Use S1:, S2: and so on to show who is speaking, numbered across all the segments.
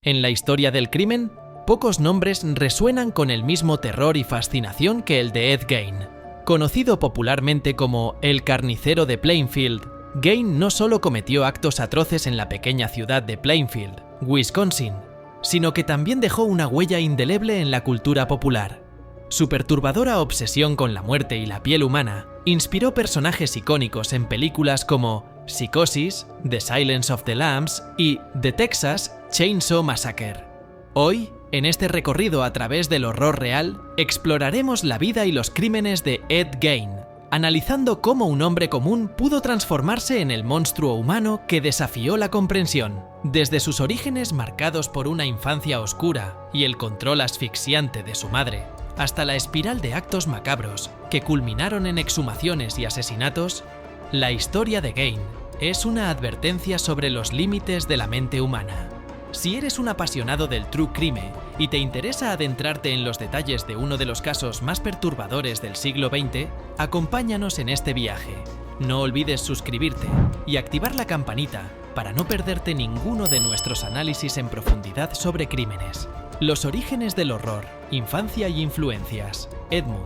S1: En la historia del crimen, pocos nombres resuenan con el mismo terror y fascinación que el de Ed Gein. Conocido popularmente como el carnicero de Plainfield, Gein no solo cometió actos atroces en la pequeña ciudad de Plainfield, Wisconsin, sino que también dejó una huella indeleble en la cultura popular. Su perturbadora obsesión con la muerte y la piel humana inspiró personajes icónicos en películas como Psicosis, The Silence of the Lambs y The Texas Chainsaw Massacre. Hoy, en este recorrido a través del horror real, exploraremos la vida y los crímenes de Ed Gein, analizando cómo un hombre común pudo transformarse en el monstruo humano que desafió la comprensión, desde sus orígenes marcados por una infancia oscura y el control asfixiante de su madre, hasta la espiral de actos macabros que culminaron en exhumaciones y asesinatos. La historia de Gein es una advertencia sobre los límites de la mente humana. Si eres un apasionado del true crime y te interesa adentrarte en los detalles de uno de los casos más perturbadores del siglo XX, acompáñanos en este viaje. No olvides suscribirte y activar la campanita para no perderte ninguno de nuestros análisis en profundidad sobre crímenes. Los orígenes del horror, infancia y influencias. Edmund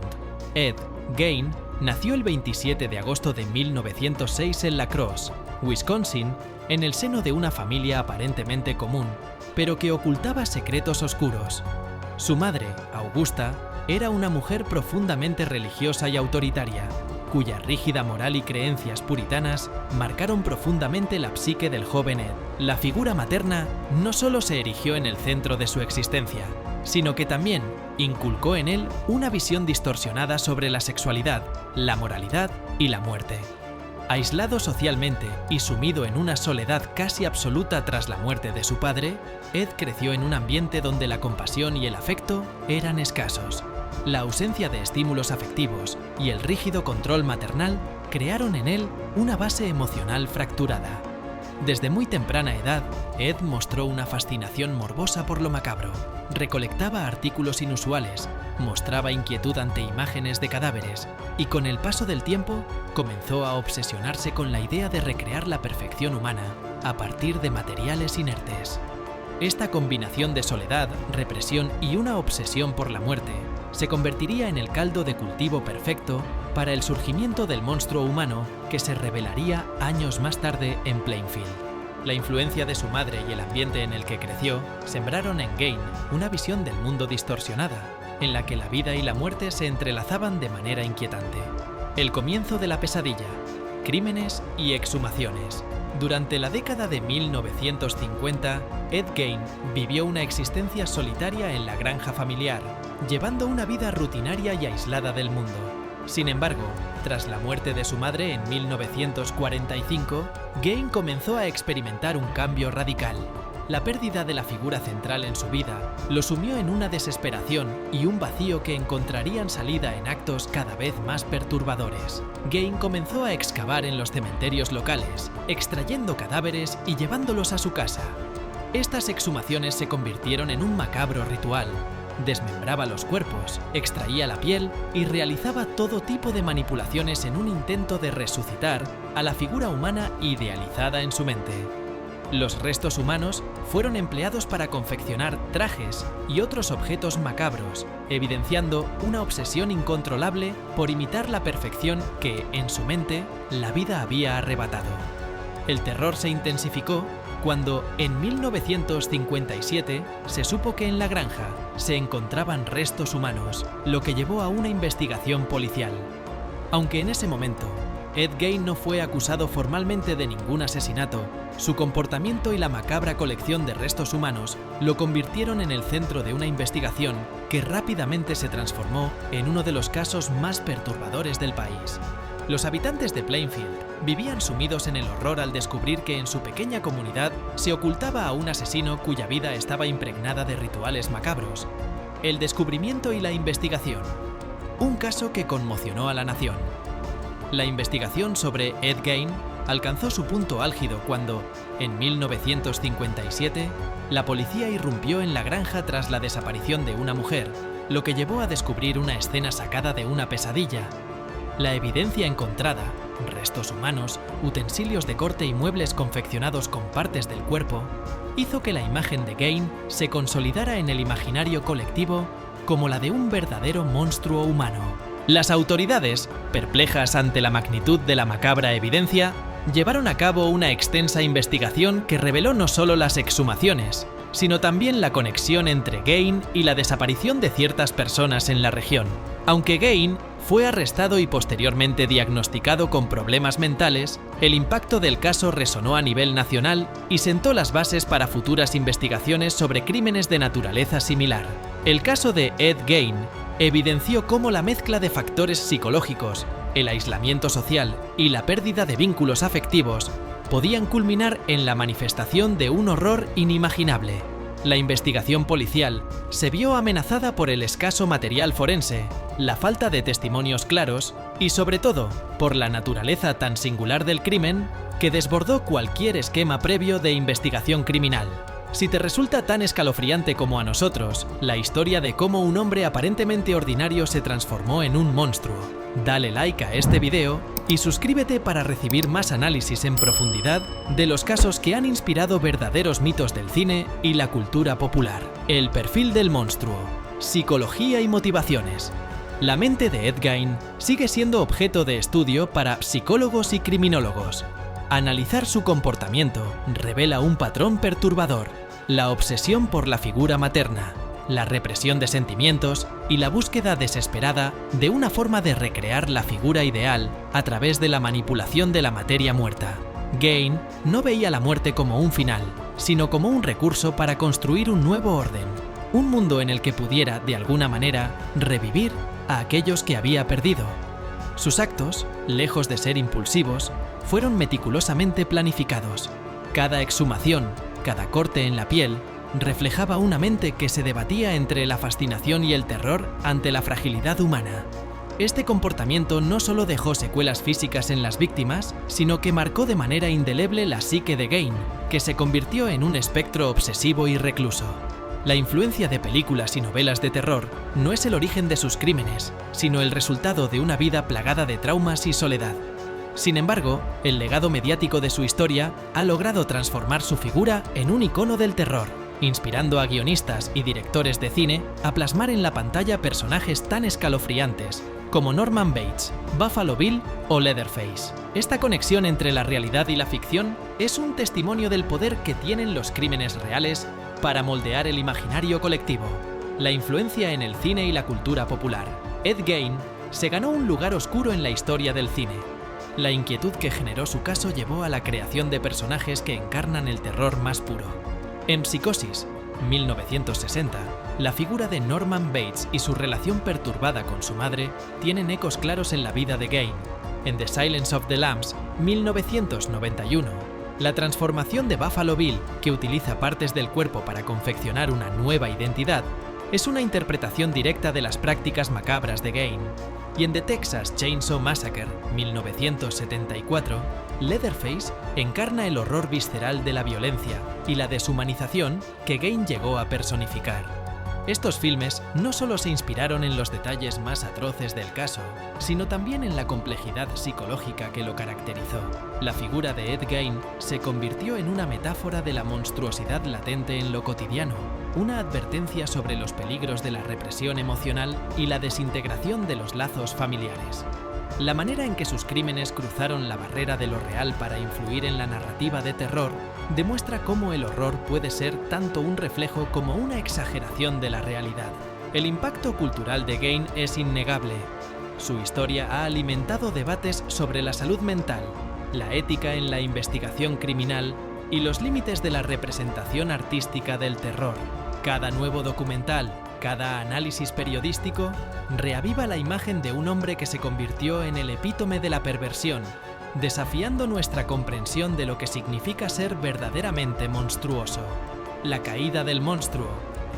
S1: Ed Gein nació el 27 de agosto de 1906 en La Crosse, Wisconsin, en el seno de una familia aparentemente común, pero que ocultaba secretos oscuros. Su madre, Augusta, era una mujer profundamente religiosa y autoritaria, cuya rígida moral y creencias puritanas marcaron profundamente la psique del joven Ed. La figura materna no solo se erigió en el centro de su existencia, sino que también inculcó en él una visión distorsionada sobre la sexualidad, la moralidad y la muerte. Aislado socialmente y sumido en una soledad casi absoluta tras la muerte de su padre, Ed creció en un ambiente donde la compasión y el afecto eran escasos. La ausencia de estímulos afectivos y el rígido control maternal crearon en él una base emocional fracturada. Desde muy temprana edad, Ed mostró una fascinación morbosa por lo macabro. Recolectaba artículos inusuales, mostraba inquietud ante imágenes de cadáveres y con el paso del tiempo comenzó a obsesionarse con la idea de recrear la perfección humana a partir de materiales inertes. Esta combinación de soledad, represión y una obsesión por la muerte se convertiría en el caldo de cultivo perfecto para el surgimiento del monstruo humano que se revelaría años más tarde en Plainfield. La influencia de su madre y el ambiente en el que creció sembraron en Gein una visión del mundo distorsionada, en la que la vida y la muerte se entrelazaban de manera inquietante. El comienzo de la pesadilla, crímenes y exhumaciones. Durante la década de 1950, Ed Gein vivió una existencia solitaria en la granja familiar, llevando una vida rutinaria y aislada del mundo. Sin embargo, tras la muerte de su madre en 1945, Gein comenzó a experimentar un cambio radical. La pérdida de la figura central en su vida lo sumió en una desesperación y un vacío que encontrarían salida en actos cada vez más perturbadores. Gein comenzó a excavar en los cementerios locales, extrayendo cadáveres y llevándolos a su casa. Estas exhumaciones se convirtieron en un macabro ritual. Desmembraba los cuerpos, extraía la piel y realizaba todo tipo de manipulaciones en un intento de resucitar a la figura humana idealizada en su mente. Los restos humanos fueron empleados para confeccionar trajes y otros objetos macabros, evidenciando una obsesión incontrolable por imitar la perfección que, en su mente, la vida había arrebatado. El terror se intensificó cuando, en 1957, se supo que en la granja se encontraban restos humanos, lo que llevó a una investigación policial. Aunque en ese momento, Ed Gein no fue acusado formalmente de ningún asesinato, su comportamiento y la macabra colección de restos humanos lo convirtieron en el centro de una investigación que rápidamente se transformó en uno de los casos más perturbadores del país. Los habitantes de Plainfield vivían sumidos en el horror al descubrir que en su pequeña comunidad se ocultaba a un asesino cuya vida estaba impregnada de rituales macabros. El descubrimiento y la investigación. Un caso que conmocionó a la nación. La investigación sobre Ed Gein alcanzó su punto álgido cuando, en 1957, la policía irrumpió en la granja tras la desaparición de una mujer, lo que llevó a descubrir una escena sacada de una pesadilla. La evidencia encontrada, restos humanos, utensilios de corte y muebles confeccionados con partes del cuerpo, hizo que la imagen de Gain se consolidara en el imaginario colectivo como la de un verdadero monstruo humano. Las autoridades, perplejas ante la magnitud de la macabra evidencia, llevaron a cabo una extensa investigación que reveló no solo las exhumaciones, sino también la conexión entre Gain y la desaparición de ciertas personas en la región. Aunque Gain fue arrestado y posteriormente diagnosticado con problemas mentales, el impacto del caso resonó a nivel nacional y sentó las bases para futuras investigaciones sobre crímenes de naturaleza similar. El caso de Ed Gein evidenció cómo la mezcla de factores psicológicos, el aislamiento social y la pérdida de vínculos afectivos podían culminar en la manifestación de un horror inimaginable. La investigación policial se vio amenazada por el escaso material forense, la falta de testimonios claros y, sobre todo, por la naturaleza tan singular del crimen que desbordó cualquier esquema previo de investigación criminal. Si te resulta tan escalofriante como a nosotros la historia de cómo un hombre aparentemente ordinario se transformó en un monstruo, dale like a este video y suscríbete para recibir más análisis en profundidad de los casos que han inspirado verdaderos mitos del cine y la cultura popular. El perfil del monstruo, psicología y motivaciones. La mente de Ed Gein sigue siendo objeto de estudio para psicólogos y criminólogos. Analizar su comportamiento revela un patrón perturbador: la obsesión por la figura materna, la represión de sentimientos y la búsqueda desesperada de una forma de recrear la figura ideal a través de la manipulación de la materia muerta. Gein no veía la muerte como un final, sino como un recurso para construir un nuevo orden, un mundo en el que pudiera, de alguna manera, revivir a aquellos que había perdido. Sus actos, lejos de ser impulsivos, fueron meticulosamente planificados. Cada exhumación, cada corte en la piel, reflejaba una mente que se debatía entre la fascinación y el terror ante la fragilidad humana. Este comportamiento no solo dejó secuelas físicas en las víctimas, sino que marcó de manera indeleble la psique de Gein, que se convirtió en un espectro obsesivo y recluso. La influencia de películas y novelas de terror no es el origen de sus crímenes, sino el resultado de una vida plagada de traumas y soledad. Sin embargo, el legado mediático de su historia ha logrado transformar su figura en un icono del terror, inspirando a guionistas y directores de cine a plasmar en la pantalla personajes tan escalofriantes como Norman Bates, Buffalo Bill o Leatherface. Esta conexión entre la realidad y la ficción es un testimonio del poder que tienen los crímenes reales para moldear el imaginario colectivo. La influencia en el cine y la cultura popular. Ed Gein se ganó un lugar oscuro en la historia del cine. La inquietud que generó su caso llevó a la creación de personajes que encarnan el terror más puro. En Psicosis, 1960, la figura de Norman Bates y su relación perturbada con su madre tienen ecos claros en la vida de Gein. En The Silence of the Lambs, 1991, la transformación de Buffalo Bill, que utiliza partes del cuerpo para confeccionar una nueva identidad, es una interpretación directa de las prácticas macabras de Gein. Y en The Texas Chainsaw Massacre, 1974, Leatherface encarna el horror visceral de la violencia y la deshumanización que Gein llegó a personificar. Estos filmes no solo se inspiraron en los detalles más atroces del caso, sino también en la complejidad psicológica que lo caracterizó. La figura de Ed Gein se convirtió en una metáfora de la monstruosidad latente en lo cotidiano, una advertencia sobre los peligros de la represión emocional y la desintegración de los lazos familiares. La manera en que sus crímenes cruzaron la barrera de lo real para influir en la narrativa de terror demuestra cómo el horror puede ser tanto un reflejo como una exageración de la realidad. El impacto cultural de Gein es innegable. Su historia ha alimentado debates sobre la salud mental, la ética en la investigación criminal y los límites de la representación artística del terror. Cada nuevo documental, cada análisis periodístico, reaviva la imagen de un hombre que se convirtió en el epítome de la perversión, desafiando nuestra comprensión de lo que significa ser verdaderamente monstruoso. La caída del monstruo,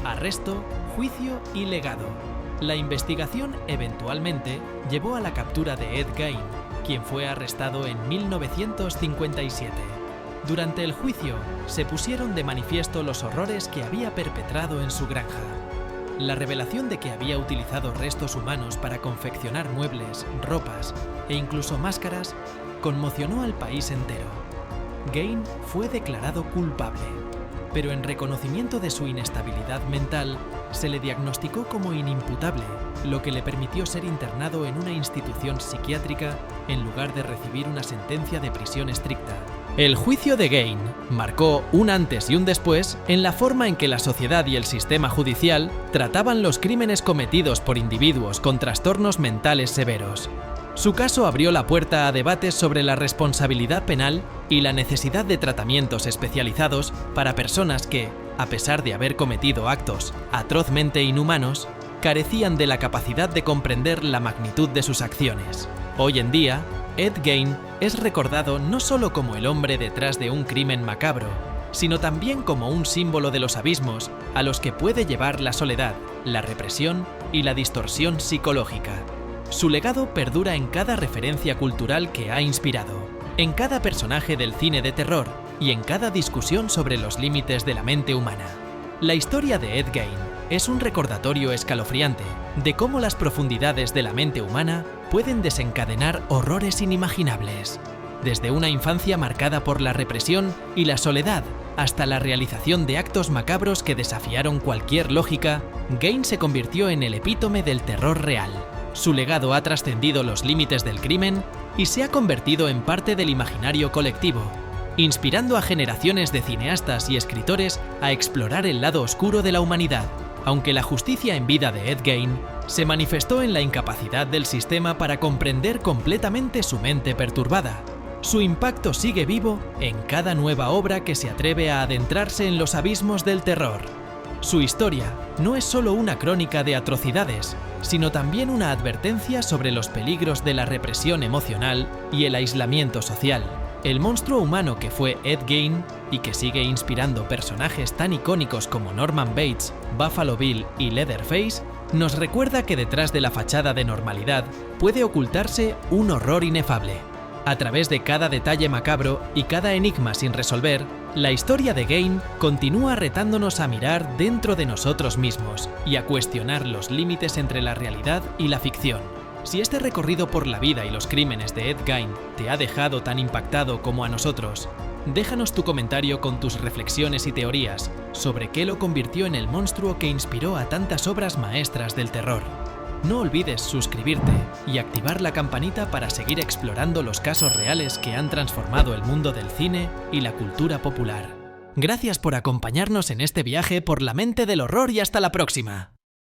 S1: arresto, juicio y legado. La investigación eventualmente llevó a la captura de Ed Gein, quien fue arrestado en 1957. Durante el juicio, se pusieron de manifiesto los horrores que había perpetrado en su granja. La revelación de que había utilizado restos humanos para confeccionar muebles, ropas e incluso máscaras conmocionó al país entero. Gein fue declarado culpable. pero en reconocimiento de su inestabilidad mental, se le diagnosticó como inimputable, lo que le permitió ser internado en una institución psiquiátrica en lugar de recibir una sentencia de prisión estricta. El juicio de Gain marcó un antes y un después en la forma en que la sociedad y el sistema judicial trataban los crímenes cometidos por individuos con trastornos mentales severos. Su caso abrió la puerta a debates sobre la responsabilidad penal y la necesidad de tratamientos especializados para personas que, a pesar de haber cometido actos atrozmente inhumanos, carecían de la capacidad de comprender la magnitud de sus acciones. Hoy en día, Ed Gein es recordado no solo como el hombre detrás de un crimen macabro, sino también como un símbolo de los abismos a los que puede llevar la soledad, la represión y la distorsión psicológica. Su legado perdura en cada referencia cultural que ha inspirado, en cada personaje del cine de terror y en cada discusión sobre los límites de la mente humana. La historia de Ed Gein es un recordatorio escalofriante de cómo las profundidades de la mente humana pueden desencadenar horrores inimaginables. Desde una infancia marcada por la represión y la soledad hasta la realización de actos macabros que desafiaron cualquier lógica, Gein se convirtió en el epítome del terror real. Su legado ha trascendido los límites del crimen y se ha convertido en parte del imaginario colectivo, inspirando a generaciones de cineastas y escritores a explorar el lado oscuro de la humanidad. Aunque la justicia en vida de Ed Gein se manifestó en la incapacidad del sistema para comprender completamente su mente perturbada, su impacto sigue vivo en cada nueva obra que se atreve a adentrarse en los abismos del terror. Su historia no es solo una crónica de atrocidades, sino también una advertencia sobre los peligros de la represión emocional y el aislamiento social. El monstruo humano que fue Ed Gein y que sigue inspirando personajes tan icónicos como Norman Bates, Buffalo Bill y Leatherface, nos recuerda que detrás de la fachada de normalidad puede ocultarse un horror inefable. A través de cada detalle macabro y cada enigma sin resolver, la historia de Gein continúa retándonos a mirar dentro de nosotros mismos y a cuestionar los límites entre la realidad y la ficción. Si este recorrido por la vida y los crímenes de Ed Gein te ha dejado tan impactado como a nosotros, déjanos tu comentario con tus reflexiones y teorías sobre qué lo convirtió en el monstruo que inspiró a tantas obras maestras del terror. No olvides suscribirte y activar la campanita para seguir explorando los casos reales que han transformado el mundo del cine y la cultura popular. Gracias por acompañarnos en este viaje por la mente del horror y hasta la próxima.